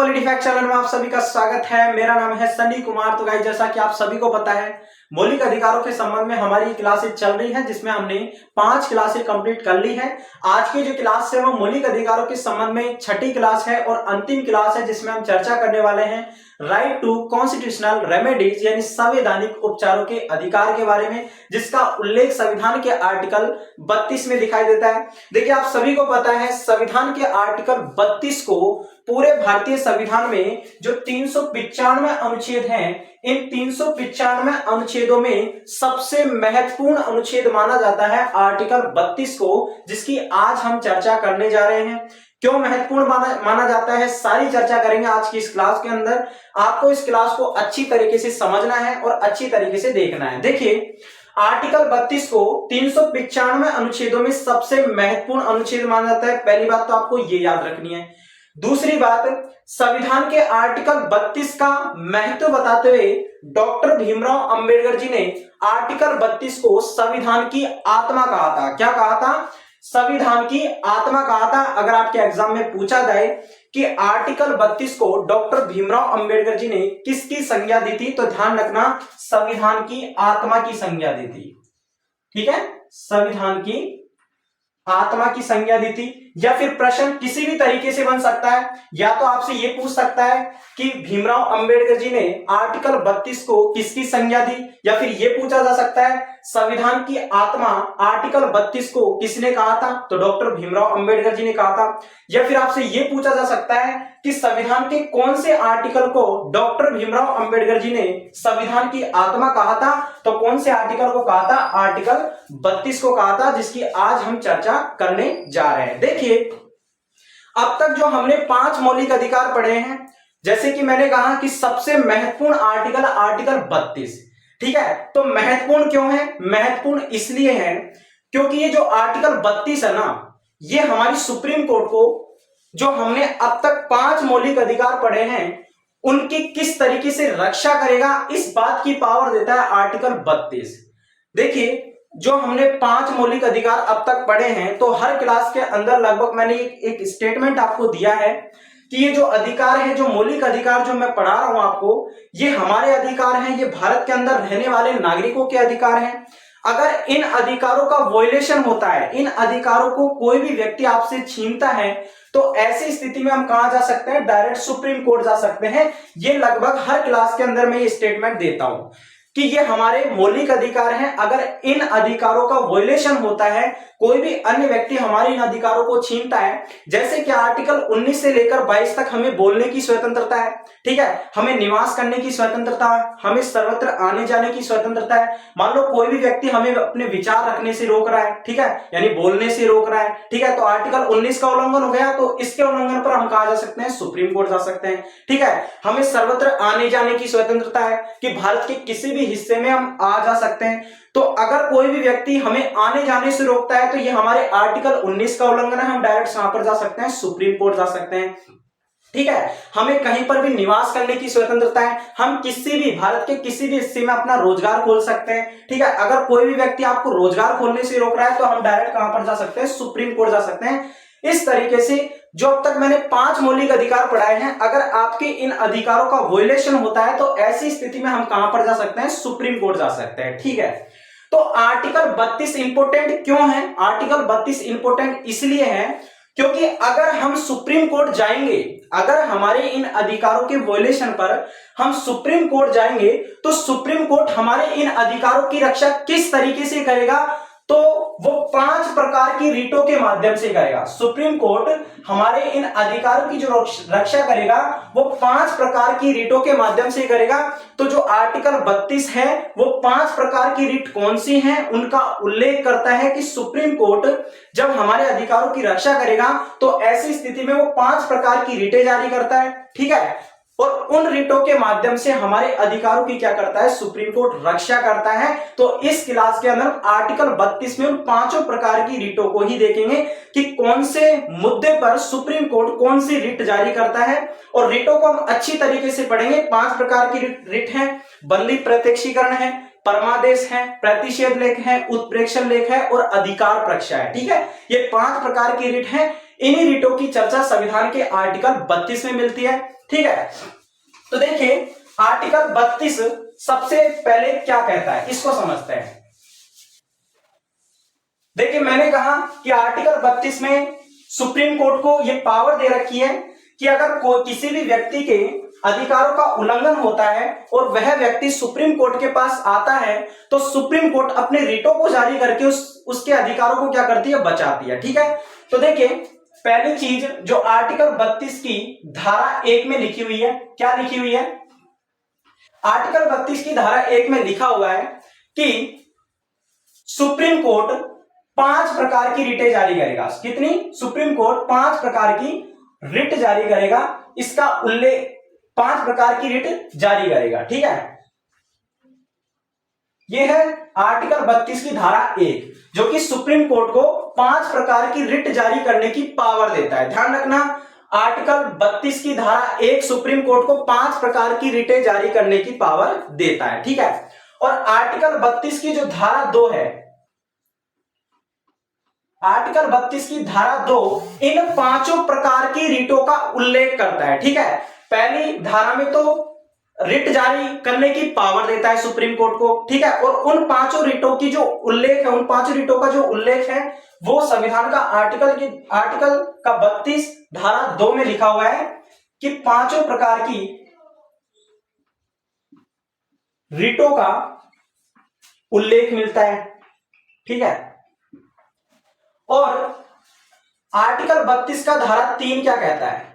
पॉलिटिफैक्ट channel में आप सभी का स्वागत है। मेरा नाम है सनी कुमार। तो गाइस, जैसा कि आप सभी को पता है, मौलिक अधिकारों के संबंध में हमारी क्लासेस चल रही है, जिसमें हमने 5 क्लासेस कंप्लीट कर ली है। आज की जो क्लास है वो मौलिक अधिकारों के संबंध में 6ठी क्लास है और अंतिम क्लास है, जिसमें हम चर्चा करने वाले हैं राइट टू कॉन्स्टिट्यूशनल रेमेडीज यानी संवैधानिक उपचारों के अधिकार के बारे में, जिसका उल्लेख संविधान के आर्टिकल 32 में दिखाई देता है। देखिए, आप सभी को पता है संविधान के आर्टिकल 32 को पूरे भारतीय संविधान में जो 395 अनुच्छेद हैं, इन 395 अनुच्छेदों में सबसे महत्वपूर्ण अनुच्छेद माना जाता है आर्टिकल 32 को, जिसकी आज हम चर्चा करने जा रहे हैं। क्यों महत्वपूर्ण माना जाता है, सारी चर्चा करेंगे आज की इस क्लास के अंदर। आपको इस क्लास को अच्छी तरीके से समझना है और अच्छी तरीके से देखना है। देखिए, आर्टिकल 32 को 395 अनुच्छेदों में सबसे महत्वपूर्ण अनुच्छेद माना जाता है। पहली बात तो आपको ये याद रखनी है। दूसरी बात, संविधान के आर्टिकल 32 का महत्व बताते हुए डॉक्टर भीमराव अंबेडकर जी ने आर्टिकल 32 को संविधान की आत्मा कहा था। क्या कहा था? संविधान की आत्मा कहा था। अगर आपके एग्जाम में पूछा जाए कि आर्टिकल 32 को डॉक्टर भीमराव अंबेडकर जी ने किसकी संज्ञा दी थी, तो ध्यान रखना, संविधान की आत्मा की संज्ञा दी थी। ठीक है, संविधान की आत्मा की संज्ञा दी थी। या फिर प्रश्न किसी भी तरीके से बन सकता है, या तो आपसे यह पूछ सकता है कि भीमराव अंबेडकर जी ने आर्टिकल 32 को किसकी संज्ञा दी, या फिर यह पूछा जा सकता है संविधान की आत्मा आर्टिकल 32 को किसने कहा था, तो डॉक्टर भीमराव अंबेडकर जी ने कहा था। या फिर आपसे यह पूछा जा सकता है कि संविधान के कौन से आर्टिकल को डॉक्टर भीमराव अंबेडकर जी ने संविधान की आत्मा कहा था, तो कौन से आर्टिकल को कहा था? आर्टिकल 32 को कहा था, जिसकी आज हम चर्चा करने जा रहे हैं। देखिए, अब तक जो हमने 5 मौलिक अधिकार पढ़े हैं, जैसे कि मैंने कहा कि सबसे महत्वपूर्ण आर्टिकल आर्टिकल 32। ठीक है, तो महत्वपूर्ण क्यों है? महत्वपूर्ण इसलिए है क्योंकि ये जो आर्टिकल 32 है ना, ये हमारी सुप्रीम कोर्ट को, जो हमने अब तक 5 मौलिक अधिकार पढ़े हैं, उनकी किस तरीके से रक्षा करेगा, इस बात की पावर देता है आर्टिकल 32। देखिए, जो हमने 5 मौलिक अधिकार अब तक पढ़े हैं, तो हर क्लास के अंदर लगभग मैंने एक स्टेटमेंट आपको दिया है कि ये जो अधिकार है, जो मौलिक अधिकार जो मैं पढ़ा रहा हूं आपको, ये हमारे अधिकार हैं, ये भारत के अंदर रहने वाले नागरिकों के अधिकार हैं। अगर इन अधिकारों का वॉयलेशन होता है, इन अधिकारों को कोई भी व्यक्ति आपसे छीनता है, तो ऐसी स्थिति में हम कहां जा सकते हैं? डायरेक्ट सुप्रीम कोर्ट जा सकते हैं। ये लगभग हर क्लास के अंदर मैं ये स्टेटमेंट देता हूं कि ये हमारे मौलिक अधिकार हैं। अगर इन अधिकारों का वॉयलेशन होता है, कोई भी अन्य व्यक्ति हमारे इन अधिकारों को छीनता है, जैसे कि आर्टिकल 19 से लेकर 22 तक हमें बोलने की स्वतंत्रता है, ठीक है, हमें निवास करने की स्वतंत्रता है, हमें सर्वत्र आने जाने की स्वतंत्रता है। मान लो कोई भी व्यक्ति हमें अपने विचार रखने से रोक रहा है, ठीक है, यानी बोलने से रोक रहा है, ठीक है, तो आर्टिकल 19 का उल्लंघन हो गया, तो इसके उल्लंघन पर हम कहा जा सकते हैं? सुप्रीम कोर्ट जा सकते हैं। ठीक है, हमें सर्वत्र आने जाने की स्वतंत्रता है कि भारत के किसी भी हिस्से में हम आ जा सकते हैं। तो अगर कोई भी व्यक्ति हमें आने जाने से रोकता है, तो ये हमारे आर्टिकल 19 का उल्लंघन है। हम डायरेक्ट कहां पर जा सकते हैं? सुप्रीम कोर्ट जा सकते हैं। ठीक है, हमें कहीं पर भी निवास करने की स्वतंत्रता है, हम किसी भी भारत के किसी भी हिस्से में अपना रोजगार खोल सकते हैं। ठीक है, अगर कोई भी व्यक्ति आपको रोजगार खोलने से रोक रहा है, तो हम डायरेक्ट कहां पर जा सकते हैं? सुप्रीम कोर्ट जा सकते हैं। इस तरीके से जो अब तक मैंने 5 मौलिक अधिकार पढ़ाए हैं, अगर आपके इन अधिकारों का वॉयलेशन होता है, तो ऐसी स्थिति में हम कहां पर जा सकते हैं? सुप्रीम कोर्ट जा सकते हैं। ठीक है, तो आर्टिकल 32 इंपोर्टेंट क्यों है? आर्टिकल 32 इंपोर्टेंट इसलिए है क्योंकि अगर हम सुप्रीम कोर्ट जाएंगे, अगर हमारे इन अधिकारों के वॉयलेशन पर हम सुप्रीम कोर्ट जाएंगे, तो सुप्रीम कोर्ट हमारे इन अधिकारों की रक्षा किस तरीके से करेगा? तो वो 5 प्रकार की रीटों के माध्यम से करेगा। सुप्रीम कोर्ट हमारे इन अधिकारों की जो रक्षा करेगा, वो 5 प्रकार की रीटों के माध्यम से करेगा। तो जो आर्टिकल 32 है, वो 5 प्रकार की रीट कौन सी हैं, उनका उल्लेख करता है कि सुप्रीम कोर्ट जब हमारे अधिकारों की रक्षा करेगा, तो ऐसी स्थिति में वो 5 प्रकार की रीटें जारी करता है। ठीक है, और उन रिटों के माध्यम से हमारे अधिकारों की क्या करता है? सुप्रीम कोर्ट रक्षा करता है। तो इस क्लास के अंदर आर्टिकल 32 में उन 5 प्रकार की रिटों को ही देखेंगे कि कौन से मुद्दे पर सुप्रीम कोर्ट कौन सी रिट जारी करता है, और रिटों को हम अच्छी तरीके से पढ़ेंगे। 5 प्रकार की रिट है, बंदी प्रत्यक्षीकरण है, परमादेश है, प्रतिषेध लेख है, उत्प्रेक्षण लेख है और अधिकार प्रक्षा है। ठीक है, ये 5 प्रकार की रिट है। इन्हीं रिटों की चर्चा संविधान के आर्टिकल 32 में मिलती है। ठीक है, तो देखिए आर्टिकल 32 सबसे पहले क्या कहता है, इसको समझते हैं। देखिए मैंने कहा कि आर्टिकल 32 में सुप्रीम कोर्ट को यह पावर दे रखी है कि अगर किसी भी व्यक्ति के अधिकारों का उल्लंघन होता है और वह व्यक्ति सुप्रीम कोर्ट के पास आता है तो सुप्रीम कोर्ट अपने रिटों को जारी करके उसके अधिकारों को क्या करती है, बचाती है। ठीक है, तो देखिए पहली चीज जो आर्टिकल 32 की धारा 1 में लिखी हुई है, क्या लिखी हुई है, आर्टिकल 32 की धारा 1 में लिखा हुआ है कि सुप्रीम कोर्ट 5 प्रकार की रिटें जारी करेगा। कितनी? सुप्रीम कोर्ट 5 प्रकार की रिट जारी करेगा, इसका उल्लेख 5 प्रकार की रिट जारी करेगा। ठीक है, यह है आर्टिकल 32 की धारा 1 जो कि सुप्रीम कोर्ट को 5 प्रकार की रिट जारी करने की पावर देता है। ध्यान रखना, आर्टिकल 32 की धारा 1 सुप्रीम कोर्ट को 5 प्रकार की रिटें जारी करने की पावर देता है। ठीक है, और आर्टिकल 32 की जो धारा 2 है, आर्टिकल 32 की धारा 2 इन 5 प्रकार की रिटों का उल्लेख करता है। ठीक है, पहली धारा में तो रिट जारी करने की पावर देता है सुप्रीम कोर्ट को। ठीक है, और उन 5 रिटों की जो उल्लेख है, उन 5 रिटों का जो उल्लेख है वो संविधान का आर्टिकल का 32 धारा 2 में लिखा हुआ है कि 5 प्रकार की रिटों का उल्लेख मिलता है। ठीक है, और आर्टिकल 32 का धारा 3 क्या कहता है,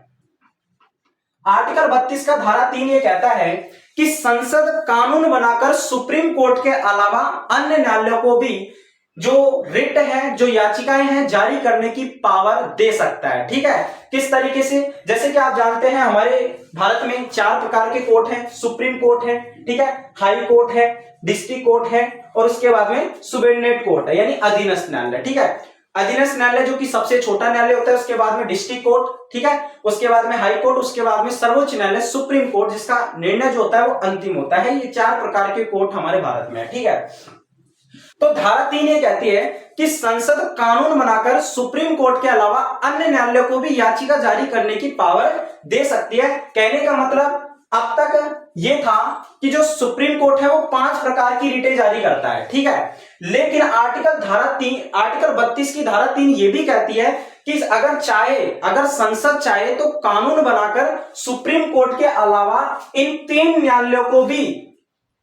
आर्टिकल 32 का धारा 3 ये कहता है कि संसद कानून बनाकर सुप्रीम कोर्ट के अलावा अन्य न्यायालयों को भी जो रिट है, जो याचिकाएं हैं, जारी करने की पावर दे सकता है। ठीक है, किस तरीके से, जैसे कि आप जानते हैं हमारे भारत में 4 प्रकार के कोर्ट हैं, सुप्रीम कोर्ट है, ठीक है, हाई कोर्ट है, डिस्ट्रिक्ट कोर्ट है और उसके बाद में सुबेर्डिनेट कोर्ट है यानी अधीनस्थ न्यायालय। ठीक है, अधीनस्थ न्यायालय जो कि सबसे छोटा न्यायालय होता है, उसके बाद में डिस्ट्रिक्ट कोर्ट, ठीक है, उसके बाद में हाई कोर्ट, उसके बाद में सर्वोच्च न्यायालय सुप्रीम कोर्ट जिसका निर्णय जो होता है वो अंतिम होता है। ये 4 प्रकार के कोर्ट हमारे भारत में है। ठीक है, तो धारा 3 ये कहती है कि संसद कानून बनाकर सुप्रीम कोर्ट के अलावा अन्य न्यायालयों को भी याचिका जारी करने की पावर दे सकती है। कहने का मतलब अब तक ये था कि जो सुप्रीम कोर्ट है वो 5 प्रकार की रिटें जारी करता है। ठीक है, लेकिन आर्टिकल 32 की धारा 3 ये भी कहती है कि अगर संसद चाहे तो कानून बनाकर सुप्रीम कोर्ट के अलावा इन 3 न्यायालयों को भी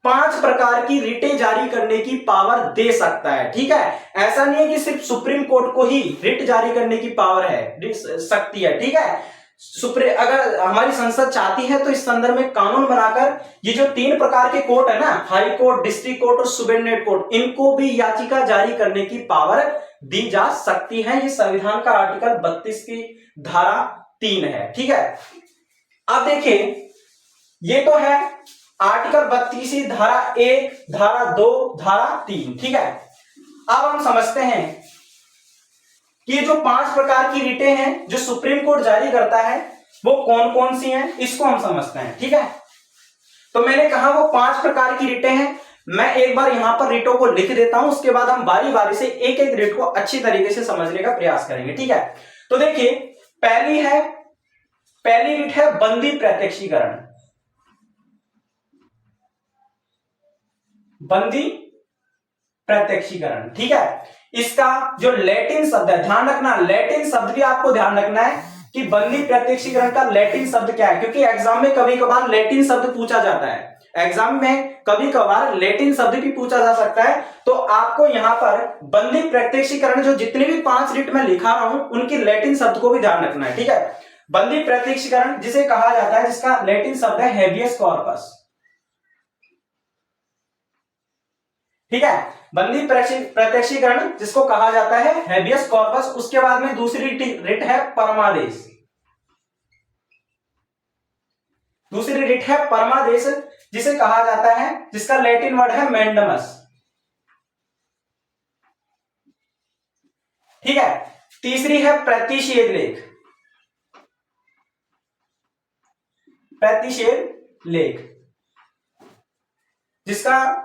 5 प्रकार की रिटें जारी करने की पावर दे सकता है। ठीक है, ऐसा नहीं है कि सिर्फ सुप्रीम कोर्ट को ही रिट जारी करने की पावर है, सकती है। ठीक है, अगर हमारी संसद चाहती है तो इस संदर्भ में कानून बनाकर ये जो 3 प्रकार के कोर्ट है ना, हाई कोर्ट, डिस्ट्रिक्ट कोर्ट और सुबेर्डिनेट कोर्ट, इनको भी याचिका जारी करने की पावर दी जा सकती है। ये संविधान का आर्टिकल 32 की धारा 3 है। ठीक है, अब देखिए ये तो है आर्टिकल 32 धारा 1, धारा 2, धारा 3। ठीक है, अब हम समझते हैं कि ये जो 5 प्रकार की रिटें हैं जो सुप्रीम कोर्ट जारी करता है वो कौन कौन सी हैं, इसको हम समझते हैं। ठीक है, तो मैंने कहा वो 5 प्रकार की रिटें हैं। मैं एक बार यहां पर रिटों को लिख देता हूं, उसके बाद हम बारी बारी से एक एक रिट को अच्छी तरीके से समझने का प्रयास करेंगे। ठीक है, तो देखिए पहली रिट है बंदी प्रत्यक्षीकरण। बंदी प्रत्यक्षीकरण, ठीक है, इसका जो लैटिन शब्द है, ध्यान रखना लैटिन शब्द भी आपको ध्यान रखना है कि बंदी प्रत्यक्षीकरण का लैटिन शब्द क्या है, क्योंकि एग्जाम में कभी कभार लैटिन शब्द पूछा जाता है। एग्जाम में कभी कभार लैटिन शब्द भी पूछा जा सकता है, तो आपको यहां पर बंदी प्रत्यक्षीकरण जो जितने भी 5 रिट में लिखा रहा हूं उनकी लैटिन शब्द को भी ध्यान रखना है। ठीक है, बंदी प्रत्यक्षीकरण जिसे कहा जाता है, जिसका लैटिन शब्द है हेबियस कॉर्पस। ठीक है, बंदी प्रत्यक्षीकरण जिसको कहा जाता है हेबियस कॉर्पस। उसके बाद में दूसरी रिट है परमादेश। दूसरी रिट है परमादेश जिसे कहा जाता है, जिसका लैटिन वर्ड है मैंडमस। ठीक है, तीसरी है प्रतिषेध लेख। प्रतिषेध लेख जिसका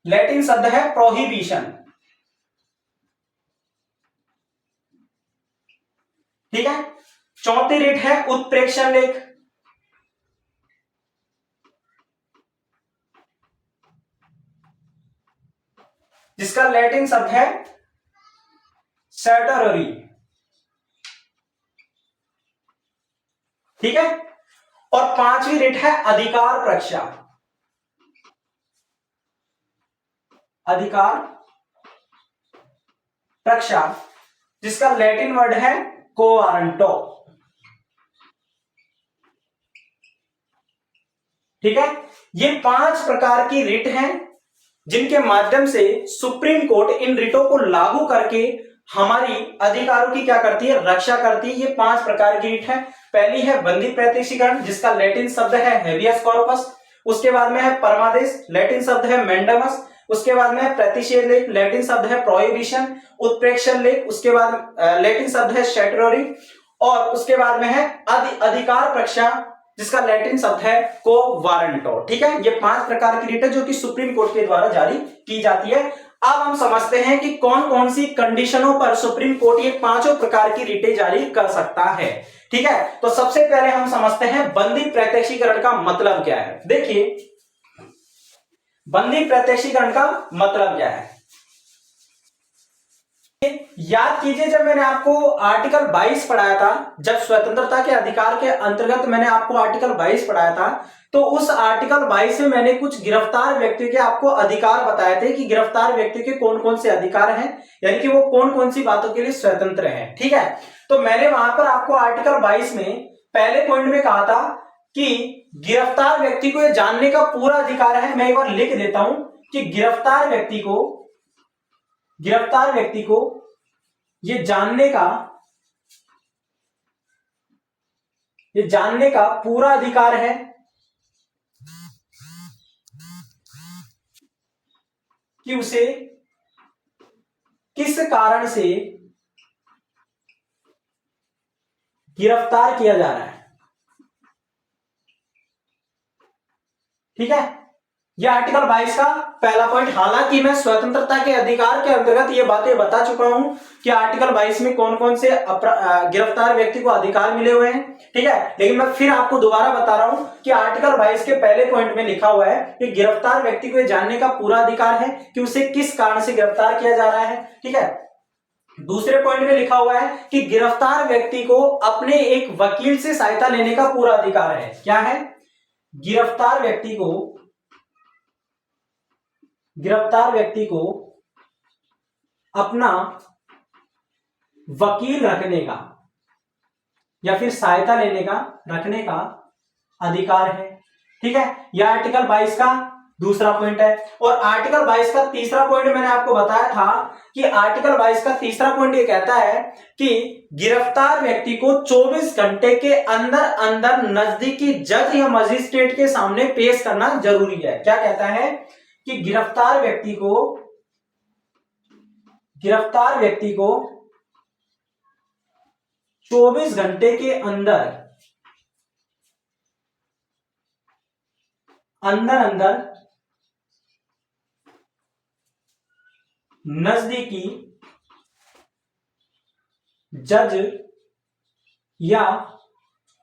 लैटिन शब्द है प्रोहिबिशन। ठीक है। चौथी रिट है उत्प्रेक्षण लेख, जिसका लैटिन शब्द है सर्टोरी। ठीक है। और पांचवी रिट है अधिकार प्रक्षा, अधिकार प्रक्षा, जिसका लैटिन वर्ड है कोवारंटो। ठीक है। ये 5 प्रकार की रिट हैं जिनके माध्यम से सुप्रीम कोर्ट इन रिटों को लागू करके हमारी अधिकारों की क्या करती है, रक्षा करती है। ये 5 प्रकार की रिट है। पहली है बंदी प्रत्यक्षीकरण, जिसका लैटिन शब्द है हेबियस कॉर्पस। उसके बाद में है परमादेश, लैटिन शब्द है मैंडमस। उसके बाद में है प्रतिषेध लेख, लैटिन शब्द है प्रोहिबिशन। उत्प्रेक्षण लेख, उसके बाद लैटिन शब्द है स्टैट्यूटरी। और उसके बाद में है अधिकार प्रक्षा, जिसका लैटिन शब्द है को वारंटो। ठीक है। ये 5 प्रकार की रिट है जो कि सुप्रीम कोर्ट के द्वारा जारी की जाती है। अब हम समझते हैं कि कौन कौन सी कंडीशनों पर सुप्रीम कोर्ट ये 5 प्रकार की रिटें जारी कर सकता है। ठीक है। तो सबसे पहले हम समझते हैं बंदी प्रत्यक्षीकरण का मतलब क्या है। देखिए, बंदी प्रत्यक्षीकरण का मतलब क्या है, याद कीजिए जब मैंने आपको आर्टिकल 22 पढ़ाया था, जब स्वतंत्रता के अधिकार के अंतर्गत मैंने आपको आर्टिकल 22 पढ़ाया था, तो उस आर्टिकल 22 में मैंने कुछ गिरफ्तार व्यक्तियों के आपको अधिकार बताए थे कि गिरफ्तार व्यक्ति के कौन कौन से अधिकार हैं, यानी कि वो कौन कौन सी बातों के लिए स्वतंत्र हैं। ठीक है। तो मैंने वहां पर आपको आर्टिकल 22 में पहले पॉइंट में कहा था कि गिरफ्तार व्यक्ति को यह जानने का पूरा अधिकार है। मैं एक बार लिख देता हूं कि गिरफ्तार व्यक्ति को ये जानने का पूरा अधिकार है कि उसे किस कारण से गिरफ्तार किया जा रहा है। ठीक है। यह आर्टिकल 22 का पहला पॉइंट। हालांकि मैं स्वतंत्रता के अधिकार के अंतर्गत ये बातें बता चुका हूं कि आर्टिकल 22 में कौन कौन से गिरफ्तार व्यक्ति को अधिकार मिले हुए हैं। ठीक है। लेकिन मैं फिर आपको दोबारा बता रहा हूं कि आर्टिकल 22 के पहले पॉइंट में लिखा हुआ है कि गिरफ्तार व्यक्ति को यह जानने का पूरा अधिकार है कि उसे किस कारण से गिरफ्तार किया जा रहा है। ठीक है। दूसरे पॉइंट में लिखा हुआ है कि गिरफ्तार व्यक्ति को अपने एक वकील से सहायता लेने का पूरा अधिकार है। क्या है? गिरफ्तार व्यक्ति को अपना वकील रखने का या फिर सहायता रखने का अधिकार है। ठीक है। यह आर्टिकल 22 का दूसरा पॉइंट है। और आर्टिकल 22 का तीसरा पॉइंट मैंने आपको बताया था कि आर्टिकल 22 का तीसरा पॉइंट ये कहता है कि गिरफ्तार व्यक्ति को 24 घंटे के अंदर अंदर नजदीकी जज या मजिस्ट्रेट के सामने पेश करना जरूरी है। क्या कहता है कि गिरफ्तार व्यक्ति को 24 घंटे के अंदर नजदीकी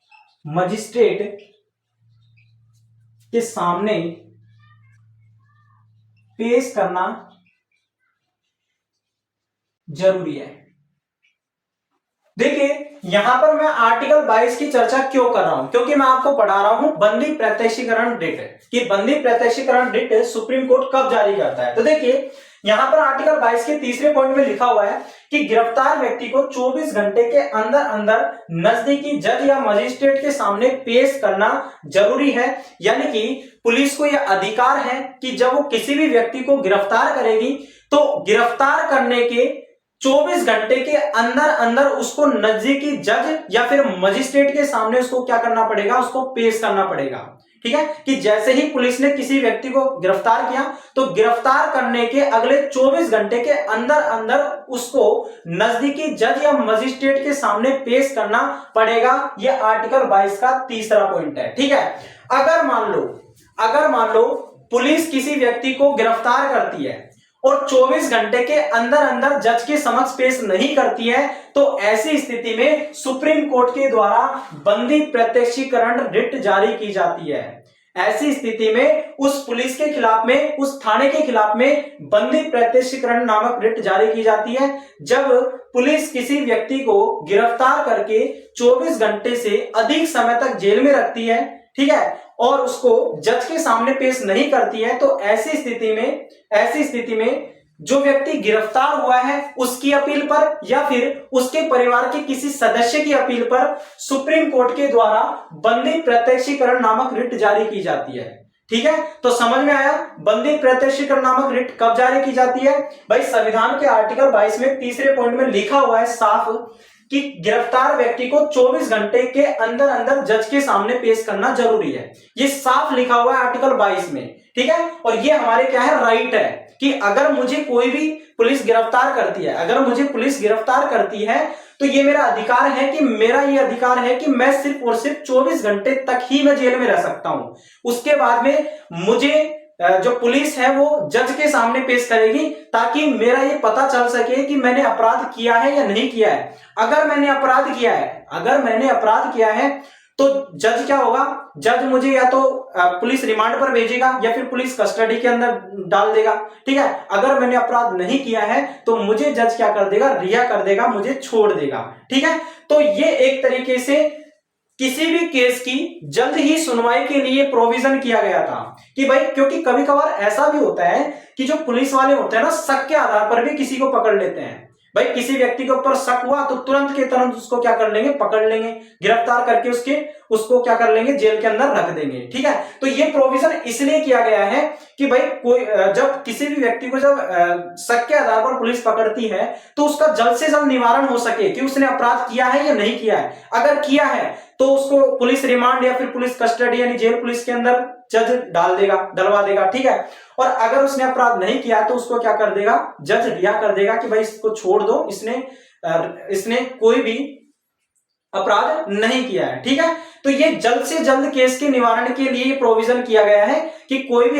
जज या मजिस्ट्रेट के सामने पेश करना जरूरी है। देखिए, यहां पर मैं आर्टिकल 22 की चर्चा क्यों कर रहा हूं, क्योंकि मैं आपको पढ़ा रहा हूं बंदी प्रत्यक्षीकरण रिट कि बंदी प्रत्यक्षीकरण रिट सुप्रीम कोर्ट कब जारी करता है। तो देखिए, यहां पर आर्टिकल 22 के तीसरे पॉइंट में लिखा हुआ है कि गिरफ्तार व्यक्ति को 24 घंटे के अंदर अंदर नजदीकी जज या मजिस्ट्रेट के सामने पेश करना जरूरी है। यानी कि पुलिस को यह अधिकार है कि जब वो किसी भी व्यक्ति को गिरफ्तार करेगी तो गिरफ्तार करने के 24 घंटे के अंदर अंदर उसको नजदीकी जज या फिर मजिस्ट्रेट के सामने उसको क्या करना पड़ेगा, उसको पेश करना पड़ेगा। ठीक है। कि जैसे ही पुलिस ने किसी व्यक्ति को गिरफ्तार किया तो गिरफ्तार करने के अगले 24 घंटे के अंदर अंदर उसको नजदीकी जज या मजिस्ट्रेट के सामने पेश करना पड़ेगा। यह आर्टिकल 22 का तीसरा पॉइंट है। ठीक है। अगर मान लो पुलिस किसी व्यक्ति को गिरफ्तार करती है और 24 घंटे के अंदर अंदर जज के समक्ष पेश नहीं करती है, तो ऐसी स्थिति में सुप्रीम कोर्ट के द्वारा बंदी प्रत्यक्षीकरण रिट जारी की जाती है। ऐसी स्थिति में उस पुलिस के खिलाफ में, उस थाने के खिलाफ में बंदी प्रत्यक्षीकरण नामक रिट जारी की जाती है, जब पुलिस किसी व्यक्ति को गिरफ्तार करके 24 घंटे से अधिक समय तक जेल में रखती है, ठीक है, और उसको जज के सामने पेश नहीं करती है। तो ऐसी स्थिति में जो व्यक्ति गिरफ्तार हुआ है उसकी अपील पर या फिर उसके परिवार के किसी सदस्य की अपील पर सुप्रीम कोर्ट के द्वारा बंदी प्रत्यक्षीकरण नामक रिट जारी की जाती है। ठीक है, तो समझ में आया बंदी प्रत्यक्षीकरण नामक रिट कब जारी की जाती है? भाई संविधान के आर्टिकल 22 में तीसरे पॉइंट में लिखा हुआ है साफ कि गिरफ्तार व्यक्ति को 24 घंटे के अंदर अंदर जज के सामने पेश करना जरूरी है। ये साफ लिखा हुआ है आर्टिकल 22 में, ठीक है, और ये हमारे क्या है, राइट है कि अगर मुझे कोई भी पुलिस गिरफ्तार करती है, तो ये मेरा अधिकार है कि मैं सिर्फ और सिर्फ 24 घंटे तक ही मैं जेल में रह सकता हूं। उसके बाद में मुझे जो पुलिस है वो जज के सामने पेश करेगी ताकि मेरा ये पता चल सके कि मैंने अपराध किया है या नहीं किया है। अगर मैंने अपराध किया है तो जज क्या होगा, जज मुझे या तो पुलिस रिमांड पर भेजेगा या फिर पुलिस कस्टडी के अंदर डाल देगा। ठीक है, अगर मैंने अपराध नहीं किया है तो मुझे जज क्या कर देगा, रिहा कर देगा, मुझे छोड़ देगा। ठीक है, तो ये एक तरीके से किसी भी केस की जल्द ही सुनवाई के लिए प्रोविजन किया गया था कि भाई, क्योंकि कभी कभार ऐसा भी होता है कि जो पुलिस वाले होते हैं ना, शक के आधार पर भी किसी को पकड़ लेते हैं। भाई किसी व्यक्ति के ऊपर शक हुआ तो तुरंत के तुरंत उसको क्या कर लेंगे, पकड़ लेंगे, गिरफ्तार करके उसको क्या कर लेंगे, जेल के अंदर रख देंगे। ठीक है, तो ये प्रोविजन इसलिए किया गया है कि भाई कोई जब किसी भी व्यक्ति को जब शक के आधार पर पुलिस पकड़ती है तो उसका जल्द से जल्द निवारण हो सके कि उसने अपराध किया है या नहीं किया है। अगर किया है तो उसको पुलिस रिमांड या फिर पुलिस कस्टडी यानी जेल पुलिस के अंदर जज डलवा देगा। ठीक है, और अगर उसने अपराध नहीं किया तो उसको क्या कर देगा, जज रिहा कर देगा कि भाई इसको छोड़ दो, इसने कोई भी अपराध नहीं किया है। ठीक है, तो ये जल्द से जल्द केस के निवारण के लिए प्रोविजन किया गया है कि कोई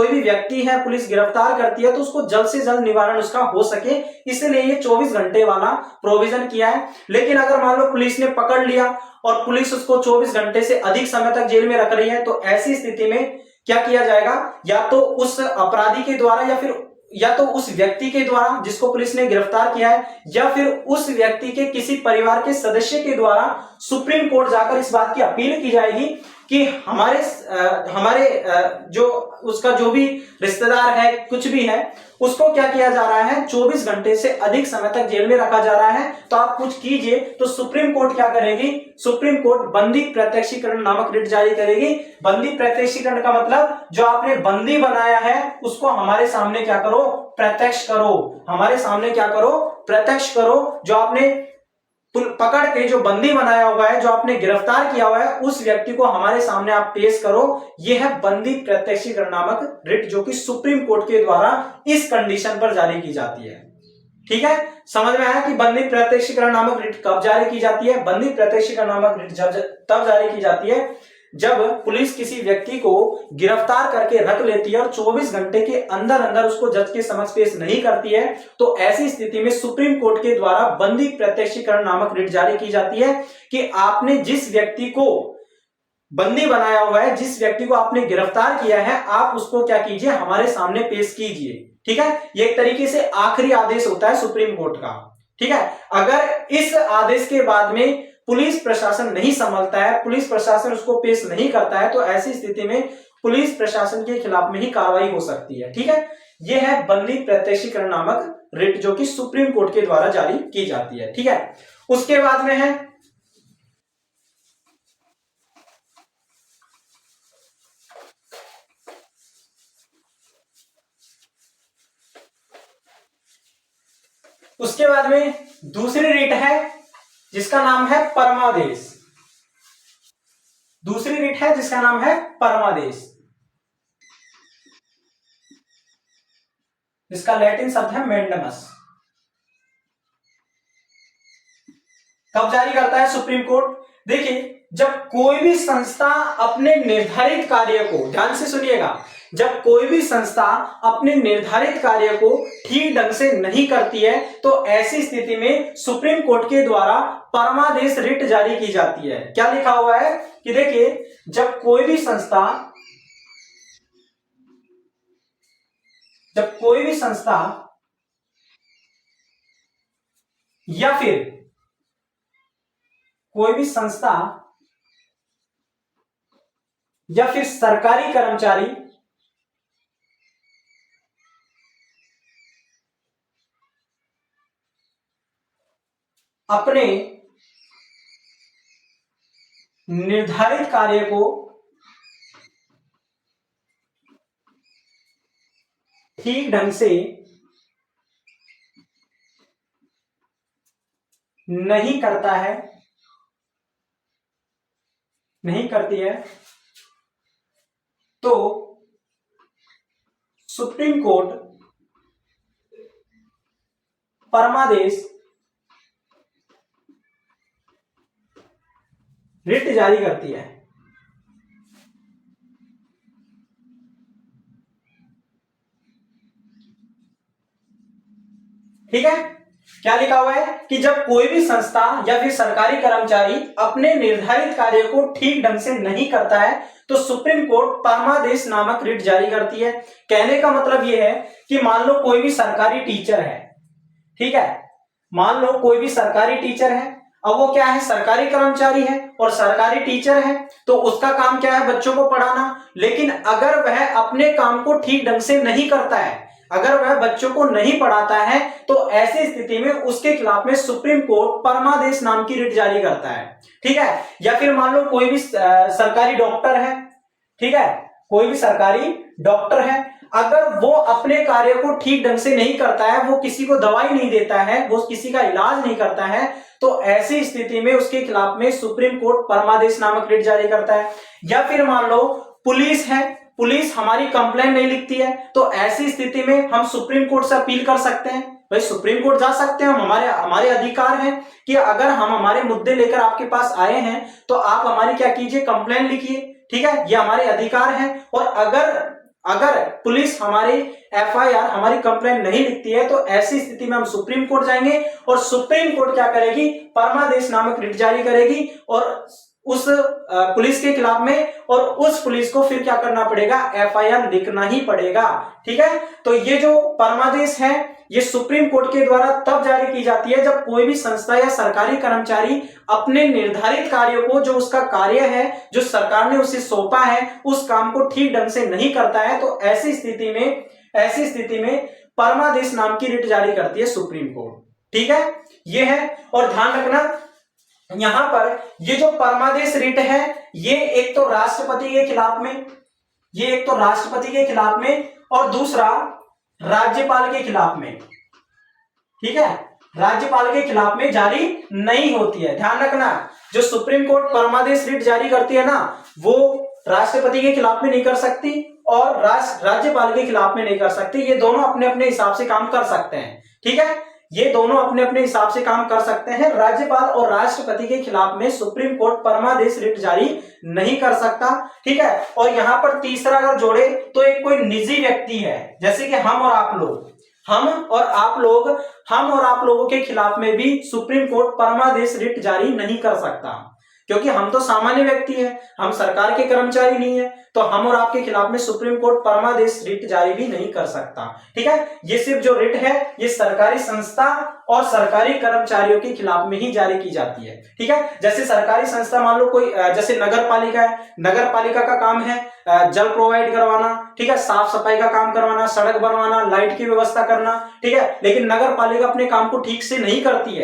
भी व्यक्ति है, पुलिस गिरफ्तार करती है तो उसको जल्द से जल्द निवारण उसका हो सके, इसलिए ये 24 घंटे वाला प्रोविजन किया है। लेकिन अगर मान लो पुलिस ने पकड़ लिया और पुलिस उसको 24 घंटे से अधिक समय तक जेल में रख रही है, तो ऐसी स्थिति में क्या किया जाएगा, या तो उस अपराधी के द्वारा या तो उस व्यक्ति के द्वारा जिसको पुलिस ने गिरफ्तार किया है, या फिर उस व्यक्ति के किसी परिवार के सदस्य के द्वारा सुप्रीम कोर्ट जाकर इस बात की अपील की जाएगी कि हमारे जो उसका जो भी रिश्तेदार है, कुछ भी है, उसको क्या किया जा रहा है, 24 घंटे से अधिक समय तक जेल में रखा जा रहा है, तो आप कुछ कीजिए। तो सुप्रीम कोर्ट क्या करेगी, सुप्रीम कोर्ट बंदी प्रत्यक्षीकरण नामक रिट जारी करेगी। बंदी प्रत्यक्षीकरण का मतलब जो आपने बंदी बनाया है उसको हमारे सामने क्या करो, प्रत्यक्ष करो, हमारे सामने क्या करो, प्रत्यक्ष करो। जो आपने पकड़ के जो बंदी बनाया हुआ है, जो आपने गिरफ्तार किया हुआ है, उस व्यक्ति को हमारे सामने आप पेश करो। यह है बंदी प्रत्यक्षीकरण नामक रिट, जो कि सुप्रीम कोर्ट के द्वारा इस कंडीशन पर जारी की जाती है। ठीक है, समझ में आया कि बंदी प्रत्यक्षीकरण नामक रिट कब जारी की जाती है? बंदी प्रत्यक्षीकरण नामक रिट तब जारी की जाती है जब पुलिस किसी व्यक्ति को गिरफ्तार करके रख लेती है और 24 घंटे के अंदर अंदर उसको जज के समक्ष पेश नहीं करती है, तो ऐसी स्थिति में सुप्रीम कोर्ट के द्वारा बंदी प्रत्यक्षीकरण नामक रिट जारी की जाती है कि आपने जिस व्यक्ति को बंदी बनाया हुआ है, जिस व्यक्ति को आपने गिरफ्तार किया है, आप उसको क्या कीजिए, हमारे सामने पेश कीजिए। ठीक है, ये एक तरीके से आखिरी आदेश होता है सुप्रीम कोर्ट का। ठीक है, अगर इस आदेश के बाद में पुलिस प्रशासन नहीं संभलता है, पुलिस प्रशासन उसको पेश नहीं करता है, तो ऐसी स्थिति में पुलिस प्रशासन के खिलाफ में ही कार्रवाई हो सकती है। ठीक है, यह है बंदी प्रत्यक्षीकरण नामक रिट, जो कि सुप्रीम कोर्ट के द्वारा जारी की जाती है। ठीक है, उसके बाद में है दूसरी रिट है जिसका नाम है परमादेश। दूसरी रिट है जिसका नाम है परमादेश, जिसका लैटिन शब्द है मैंडमस। कब जारी करता है सुप्रीम कोर्ट? देखिए, जब कोई भी संस्था अपने निर्धारित कार्य को, ध्यान से सुनिएगा, जब कोई भी संस्था अपने निर्धारित कार्य को ठीक ढंग से नहीं करती है तो ऐसी स्थिति में सुप्रीम कोर्ट के द्वारा परमादेश रिट जारी की जाती है। क्या लिखा हुआ है कि देखिए, जब कोई भी संस्था या फिर कोई भी संस्था या फिर सरकारी कर्मचारी अपने निर्धारित कार्य को ठीक ढंग से नहीं करती है तो सुप्रीम कोर्ट परमादेश रिट जारी करती है। ठीक है, क्या लिखा हुआ है कि जब कोई भी संस्था या फिर सरकारी कर्मचारी अपने निर्धारित कार्य को ठीक ढंग से नहीं करता है तो सुप्रीम कोर्ट परमादेश नामक रिट जारी करती है। कहने का मतलब यह है कि मान लो कोई भी सरकारी टीचर है, ठीक है, मान लो कोई भी सरकारी टीचर है, अब वो क्या है, सरकारी कर्मचारी है और सरकारी टीचर है, तो उसका काम क्या है, बच्चों को पढ़ाना। लेकिन अगर वह अपने काम को ठीक ढंग से नहीं करता है, अगर वह बच्चों को नहीं पढ़ाता है तो ऐसी स्थिति में उसके खिलाफ में सुप्रीम कोर्ट परमादेश नाम की रिट जारी करता है। ठीक है, या फिर मान लो कोई भी सरकारी डॉक्टर है, ठीक है, कोई भी सरकारी डॉक्टर है, अगर वो अपने कार्य को ठीक ढंग से नहीं करता है, वो किसी को दवाई नहीं देता है, वो किसी का इलाज नहीं करता है, तो ऐसी स्थिति में उसके खिलाफ में सुप्रीम कोर्ट परमादेश नामक रिट जारी करता है। या फिर मान लो पुलिस है, पुलिस हमारी कंप्लेंट नहीं लिखती है, तो ऐसी स्थिति में हम सुप्रीम कोर्ट से अपील कर सकते हैं। भाई सुप्रीम कोर्ट जा सकते हैं, हमारे अधिकार है कि अगर हम हमारे मुद्दे लेकर आपके पास आए हैं तो आप हमारी क्या कीजिए, कंप्लेंट लिखिए। ठीक है, ये हमारे अधिकार है। और अगर पुलिस हमारी एफआईआर, हमारी कंप्लेंट नहीं लिखती है तो ऐसी स्थिति में हम सुप्रीम कोर्ट जाएंगे और सुप्रीम कोर्ट क्या करेगी, परमादेश नामक रिट जारी करेगी और उस पुलिस के खिलाफ में, और उस पुलिस को फिर क्या करना पड़ेगा, एफआईआर लिखना ही पड़ेगा। ठीक है, तो ये जो परमादेश है ये सुप्रीम कोर्ट के द्वारा तब जारी की जाती है जब कोई भी संस्था या सरकारी कर्मचारी अपने निर्धारित कार्यों को, जो उसका कार्य है, जो सरकार ने उसे सौंपा है, उस काम को ठीक ढंग से नहीं करता है, तो ऐसी स्थिति में परमादेश नाम की रिट जारी करती है सुप्रीम कोर्ट। ठीक है, ये है। और ध्यान रखना यहां पर ये जो परमादेश रिट है ये एक तो राष्ट्रपति के खिलाफ में, और दूसरा राज्यपाल के खिलाफ में। ठीक है, राज्यपाल के खिलाफ में जारी नहीं होती है। ध्यान रखना, जो सुप्रीम कोर्ट परमादेश रिट जारी करती है ना, वो राष्ट्रपति के खिलाफ में नहीं कर सकती और राज्यपाल के खिलाफ में नहीं कर सकती। ये दोनों अपने अपने हिसाब से काम कर सकते हैं। ठीक है, ये दोनों अपने अपने हिसाब से काम कर सकते हैं। राज्यपाल और राष्ट्रपति के खिलाफ में सुप्रीम कोर्ट परमादेश रिट जारी नहीं कर सकता। ठीक है, और यहां पर तीसरा अगर जोड़े तो एक कोई निजी व्यक्ति है, जैसे कि हम और आप लोगों के खिलाफ में भी सुप्रीम कोर्ट परमादेश रिट जारी नहीं कर सकता, क्योंकि हम तो सामान्य व्यक्ति हैं, हम सरकार के कर्मचारी नहीं है, तो हम और आपके खिलाफ में सुप्रीम कोर्ट परमादेश रिट जारी भी नहीं कर सकता। ठीक है, ये सिर्फ जो रिट है ये सरकारी संस्था और सरकारी कर्मचारियों के खिलाफ में ही जारी की जाती है। ठीक है, जैसे सरकारी संस्था मान लो कोई, जैसे नगर पालिका है, नगर पालिका का काम है जल प्रोवाइड करवाना, ठीक है, साफ सफाई का काम करवाना, सड़क बनवाना, लाइट की व्यवस्था करना। ठीक है, लेकिन नगर पालिका अपने काम को ठीक से नहीं करती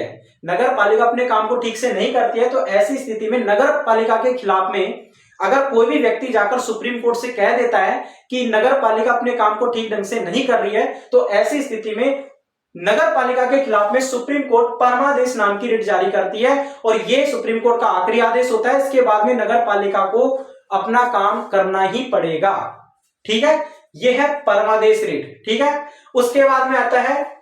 है, तो ऐसी स्थिति में नगर पालिका के खिलाफ में अगर कोई भी व्यक्ति जाकर सुप्रीम कोर्ट से कह देता है कि नगर पालिका अपने काम को ठीक ढंग से नहीं कर रही है, तो ऐसी स्थिति में नगर पालिका के खिलाफ में सुप्रीम कोर्ट परमादेश नाम की रिट जारी करती है और ये सुप्रीम कोर्ट का आखिरी आदेश होता है। इसके बाद में नगर पालिका को अपना काम करना ही पड़ेगा। ठीक है, ये है परमादेश रिट। ठीक है, उसके बाद में आता है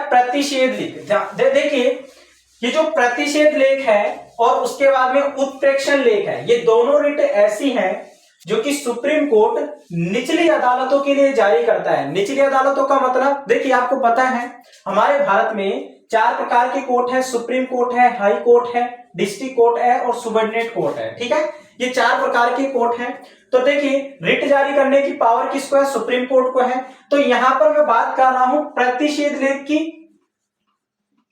प्रतिषेध लेख। देखिए, ये जो प्रतिषेध लेख है और उसके बाद में उत्प्रेक्षण लेख है, ये दोनों रिट ऐसी हैं जो कि सुप्रीम कोर्ट निचली अदालतों के लिए जारी करता है। निचली अदालतों का मतलब देखिए, आपको पता है हमारे भारत में 4 प्रकार के कोर्ट है। सुप्रीम कोर्ट है, हाई कोर्ट है, डिस्ट्रिक्ट कोर्ट है और सुबॉर्डिनेट कोर्ट है। ठीक है, ये 4 प्रकार के कोर्ट हैं। तो देखिए, रिट जारी करने की पावर किसको है? सुप्रीम कोर्ट को है। तो यहां पर मैं बात कर रहा हूं प्रतिषेध लेख की,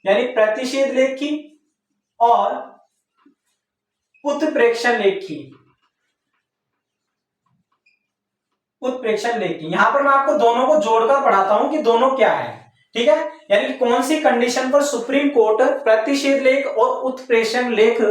यानी प्रतिषेध लेख की और उत्प्रेक्षण लेख की। उत्प्रेक्षण लेख की, यहां पर मैं आपको दोनों को जोड़कर पढ़ाता हूं कि दोनों क्या है। ठीक है, यानी कौन सी कंडीशन पर सुप्रीम कोर्ट प्रतिषेध लेख और उत्प्रेक्षण लेख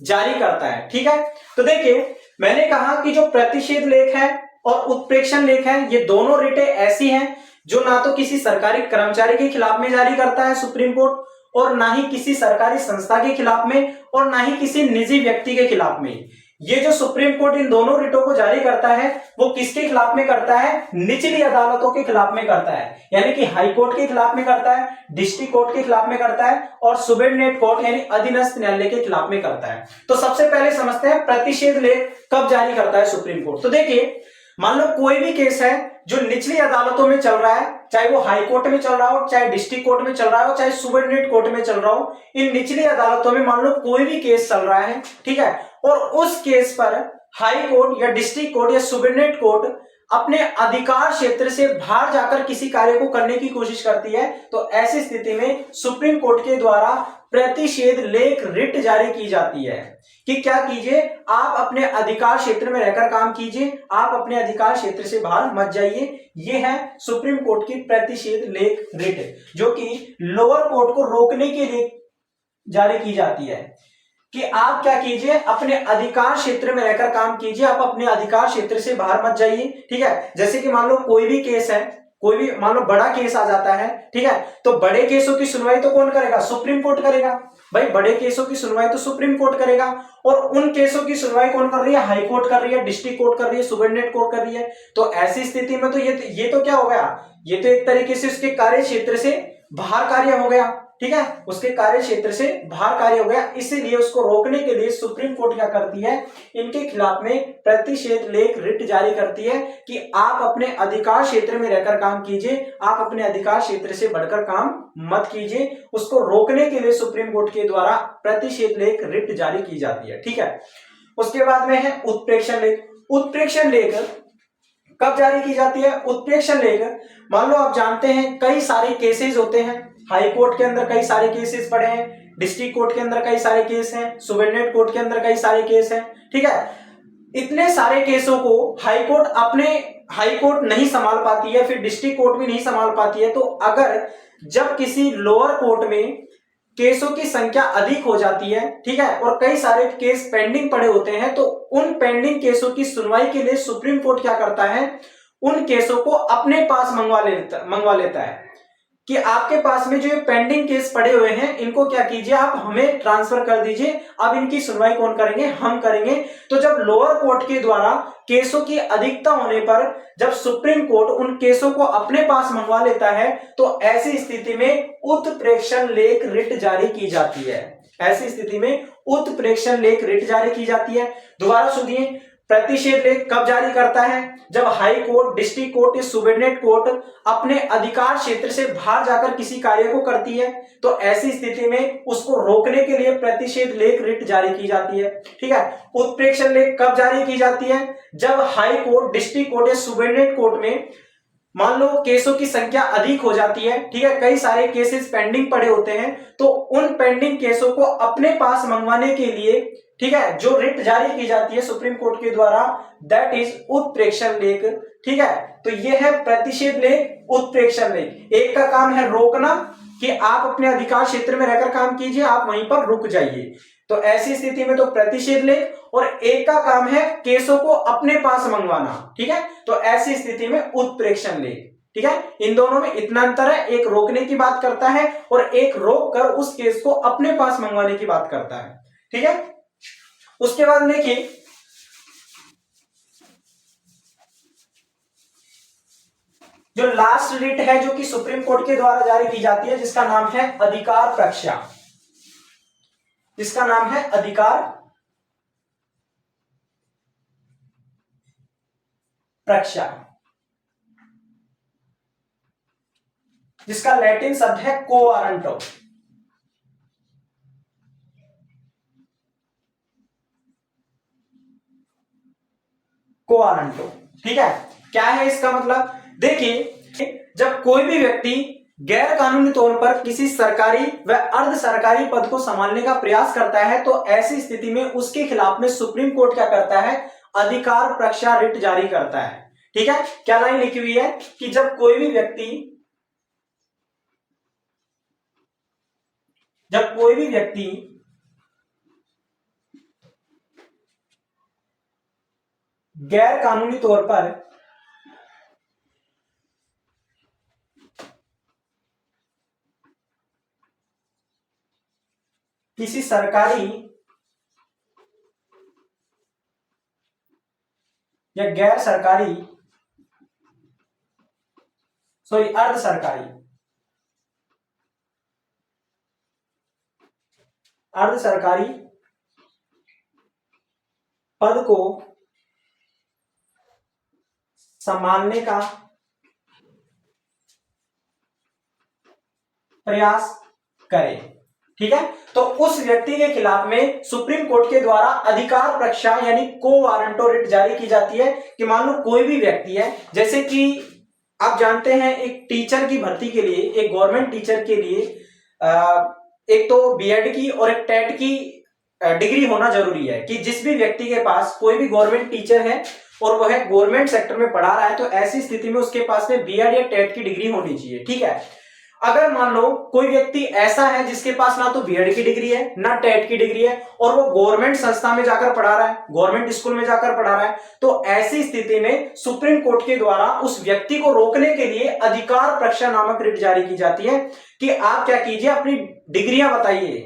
जारी करता है। ठीक है, तो देखिए, मैंने कहा कि जो प्रतिषेध लेख है और उत्प्रेक्षण लेख है, ये दोनों रिटें ऐसी हैं जो ना तो किसी सरकारी कर्मचारी के खिलाफ में जारी करता है सुप्रीम कोर्ट, और ना ही किसी सरकारी संस्था के खिलाफ में, और ना ही किसी निजी व्यक्ति के खिलाफ में। ये जो सुप्रीम कोर्ट इन दोनों रिटों को जारी करता है वो किसके खिलाफ में करता है? निचली अदालतों के खिलाफ में करता है, यानी कि हाई कोर्ट के खिलाफ में करता है, डिस्ट्रिक्ट कोर्ट के खिलाफ में करता है और सुबॉर्डिनेट कोर्ट यानी अधीनस्थ न्यायालय के खिलाफ में करता है। तो सबसे पहले समझते हैं प्रतिषेध लेख कब जारी करता है सुप्रीम कोर्ट। तो देखिए, मान लो कोई भी केस है जो निचली अदालतों में चल रहा है, चाहे वो हाई कोर्ट में चल रहा हो, चाहे डिस्ट्रिक्ट कोर्ट में चल रहा हो, चाहे सुबॉर्डिनेट कोर्ट में चल रहा हो, इन निचली अदालतों में मान लो कोई भी केस चल रहा है। ठीक है, और उस केस पर हाई कोर्ट या डिस्ट्रिक्ट कोर्ट या सुबॉर्डिनेट कोर्ट अपने अधिकार क्षेत्र से बाहर जाकर किसी कार्य को करने की कोशिश करती है, तो ऐसी स्थिति में सुप्रीम कोर्ट के द्वारा प्रतिषेध लेख रिट जारी की जाती है कि क्या कीजिए, आप अपने अधिकार क्षेत्र में रहकर काम कीजिए, आप अपने अधिकार क्षेत्र से बाहर मत जाइए। यह है सुप्रीम कोर्ट की प्रतिषेध लेख रिट, जो कि लोअर कोर्ट को रोकने के लिए जारी की जाती है कि आप क्या कीजिए, अपने अधिकार क्षेत्र में रहकर काम कीजिए, आप अपने अधिकार क्षेत्र से बाहर मत जाइए। ठीक है, जैसे कि मान लो कोई भी केस है, कोई भी मान लो बड़ा केस आ जाता है। ठीक है, तो बड़े केसों की सुनवाई तो कौन करेगा? सुप्रीम कोर्ट करेगा। भाई, बड़े केसों की सुनवाई तो सुप्रीम कोर्ट करेगा, और उन केसों की सुनवाई कौन कर रही है? हाई कोर्ट कर रही है, डिस्ट्रिक्ट कोर्ट कर रही है, सुबॉर्डिनेट कोर्ट कर रही है। तो ऐसी स्थिति में तो ये तो क्या हो गया? ये तो एक तरीके से उसके कार्य क्षेत्र से बाहर कार्य हो गया। ठीक है, उसके कार्य क्षेत्र से बाहर कार्य हो गया। इसीलिए उसको रोकने के लिए सुप्रीम कोर्ट क्या करती है? इनके खिलाफ में प्रतिषेध लेख रिट जारी करती है कि आप अपने अधिकार क्षेत्र में रहकर काम कीजिए, आप अपने अधिकार क्षेत्र से बढ़कर काम मत कीजिए। उसको रोकने के लिए सुप्रीम कोर्ट के द्वारा प्रतिषेध लेख रिट जारी की जाती है। ठीक है, उसके बाद में है उत्प्रेक्षण लेख। उत्प्रेक्षण लेख कब जारी की जाती है? उत्प्रेक्षण लेख, मान लो आप जानते हैं कई सारे केसेस होते हैं, हाई कोर्ट के अंदर कई सारे केसेस पड़े हैं, डिस्ट्रिक्ट कोर्ट के अंदर कई सारे केस हैं, सुबॉर्डिनेट कोर्ट के अंदर कई सारे केस हैं। ठीक है, इतने सारे केसों को हाई कोर्ट नहीं संभाल पाती है, फिर डिस्ट्रिक्ट कोर्ट भी नहीं संभाल पाती है। तो अगर जब किसी लोअर कोर्ट में केसों की संख्या अधिक हो जाती है, ठीक है, और कई सारे केस पेंडिंग पड़े होते हैं, तो उन पेंडिंग केसों की सुनवाई के लिए सुप्रीम कोर्ट क्या करता है? उन केसों को अपने पास मंगवा लेता है कि आपके पास में जो पेंडिंग केस पड़े हुए हैं, इनको क्या कीजिए, आप हमें ट्रांसफर कर दीजिए, अब इनकी सुनवाई कौन करेंगे? हम करेंगे। तो जब लोअर कोर्ट के द्वारा केसों की अधिकता होने पर जब सुप्रीम कोर्ट उन केसों को अपने पास मंगवा लेता है, तो ऐसी स्थिति में उत्प्रेक्षण लेख रिट जारी की जाती है। ऐसी स्थिति में उत्प्रेक्षण लेख रिट जारी की जाती है। दोबारा सुनिए, प्रतिषेध लेख कब जारी करता है? जब हाई कोर्ट, डिस्ट्रिक्ट कोर्ट या सुबॉर्डिनेट कोर्ट अपने अधिकार क्षेत्र से बाहर जाकर किसी कार्य को करती है, तो ऐसी स्थिति में उसको रोकने के लिए प्रतिषेध लेख रिट जारी की जाती है। ठीक है, उत्प्रेक्षण लेख कब जारी की जाती है? जब हाई कोर्ट, डिस्ट्रिक्ट कोर्ट या सुबॉर्डिनेट कोर्ट में मान लो केसों की संख्या अधिक हो जाती है, ठीक है, कई सारे केसेस पेंडिंग पड़े होते हैं, तो उन पेंडिंग केसों को अपने पास मंगवाने के लिए, ठीक है, जो रिट जारी की जाती है सुप्रीम कोर्ट के द्वारा, दैट इज उत्प्रेक्षण लेख। ठीक है, तो ये है प्रतिषेध लेख, उत्प्रेक्षण लेख। एक का काम है रोकना कि आप अपने अधिकार क्षेत्र में रहकर काम कीजिए, आप वहीं पर रुक जाइए, तो ऐसी स्थिति में तो प्रतिषेध लेख, और एक का काम है केसों को अपने पास मंगवाना। ठीक है, तो ऐसी स्थिति में उत्प्रेक्षण लेख। ठीक है, इन दोनों में इतना अंतर है, एक रोकने की बात करता है और एक रोक कर उस केस को अपने पास मंगवाने की बात करता है। ठीक है, उसके बाद देखिए, जो लास्ट रिट है जो कि सुप्रीम कोर्ट के द्वारा जारी की जाती है, जिसका नाम है अधिकार प्रक्षा। जिसका नाम है अधिकार प्रक्षा, जिसका लैटिन शब्द है कोवारंटो। कोवारंटो, ठीक है। क्या है इसका मतलब? देखिए, जब कोई भी व्यक्ति गैर कानूनी तौर पर किसी सरकारी व अर्ध सरकारी पद को संभालने का प्रयास करता है तो ऐसी स्थिति में उसके खिलाफ में सुप्रीम कोर्ट क्या करता है? अधिकार प्रक्षा रिट जारी करता है। ठीक है, क्या लाइन लिखी हुई है कि जब कोई भी व्यक्ति गैर कानूनी तौर पर किसी सरकारी या गैर सरकारी अर्ध सरकारी पद को संभालने का प्रयास करे, ठीक है, तो उस व्यक्ति के खिलाफ में सुप्रीम कोर्ट के द्वारा अधिकार प्रक्षा यानी को वारंटो रिट जारी की जाती है। कि मान लो कोई भी व्यक्ति है, जैसे कि आप जानते हैं एक टीचर की भर्ती के लिए, एक गवर्नमेंट टीचर के लिए एक तो बीएड की और एक टेट की डिग्री होना जरूरी है। कि जिस भी व्यक्ति के पास कोई भी गवर्नमेंट टीचर है और वह गवर्नमेंट सेक्टर में पढ़ा रहा है तो ऐसी स्थिति में उसके पास में बीएड या टेट की डिग्री होनी चाहिए, ठीक है। अगर मान लो कोई व्यक्ति ऐसा है जिसके पास ना तो बीएड की डिग्री है ना टेट की डिग्री है और वो गवर्नमेंट संस्था में जाकर पढ़ा रहा है, गवर्नमेंट स्कूल में जाकर पढ़ा रहा है, तो ऐसी स्थिति में सुप्रीम कोर्ट के द्वारा उस व्यक्ति को रोकने के लिए अधिकार प्रक्षा नामक रिट जारी की जाती है। कि आप क्या कीजिए, अपनी डिग्रियां बताइए,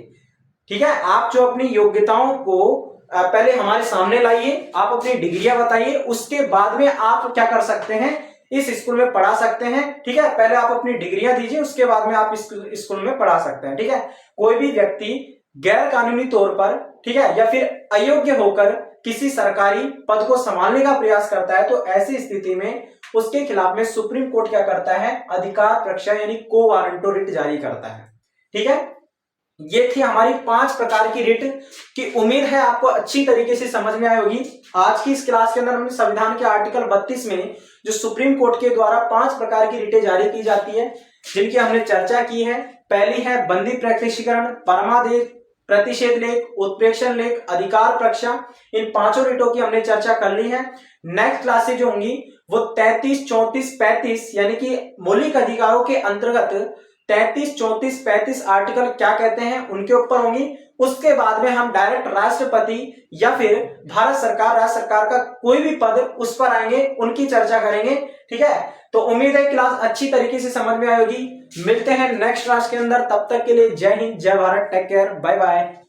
ठीक है, आप जो अपनी योग्यताओं को पहले हमारे सामने लाइए, आप अपनी डिग्रियां बताइए, उसके बाद में आप क्या कर सकते हैं, इस स्कूल में पढ़ा सकते हैं, ठीक है। पहले आप अपनी डिग्रियां दीजिए, उसके बाद में आप इस स्कूल में पढ़ा सकते हैं, ठीक है। कोई भी व्यक्ति गैर कानूनी तौर पर, ठीक है, या फिर अयोग्य होकर किसी सरकारी पद को संभालने का प्रयास करता है तो ऐसी स्थिति में उसके खिलाफ में सुप्रीम कोर्ट क्या करता है? अधिकार प्रक्षा यानी को वारंटो रिट जारी करता है, ठीक है। ये थी हमारी 5 प्रकार की रिट की। उम्मीद है आपको अच्छी तरीके से समझ में आई होगी। आज की इस क्लास के अंदर हमने संविधान के आर्टिकल 32 में जो सुप्रीम कोर्ट के द्वारा 5 प्रकार की रिटें जारी की जाती है जिनकी हमने चर्चा की है। पहली है बंदी प्रत्यक्षीकरण, परमादेश, प्रतिषेध लेख, उत्प्रेक्षण लेख, अधिकार प्रक्षा। इन 5 रिटों की हमने चर्चा कर ली है। नेक्स्ट क्लासेज जो होंगी वो 33, 34, 35 यानी कि मौलिक अधिकारों के अंतर्गत 33, 34, 35 आर्टिकल क्या कहते हैं उनके ऊपर होंगी। उसके बाद में हम डायरेक्ट राष्ट्रपति या फिर भारत सरकार, राज्य सरकार का कोई भी पद उस पर आएंगे, उनकी चर्चा करेंगे, ठीक है। तो उम्मीद है क्लास अच्छी तरीके से समझ में आई होगी। मिलते हैं नेक्स्ट क्लास के अंदर, तब तक के लिए जय हिंद, जय Bharat, take care, bye bye.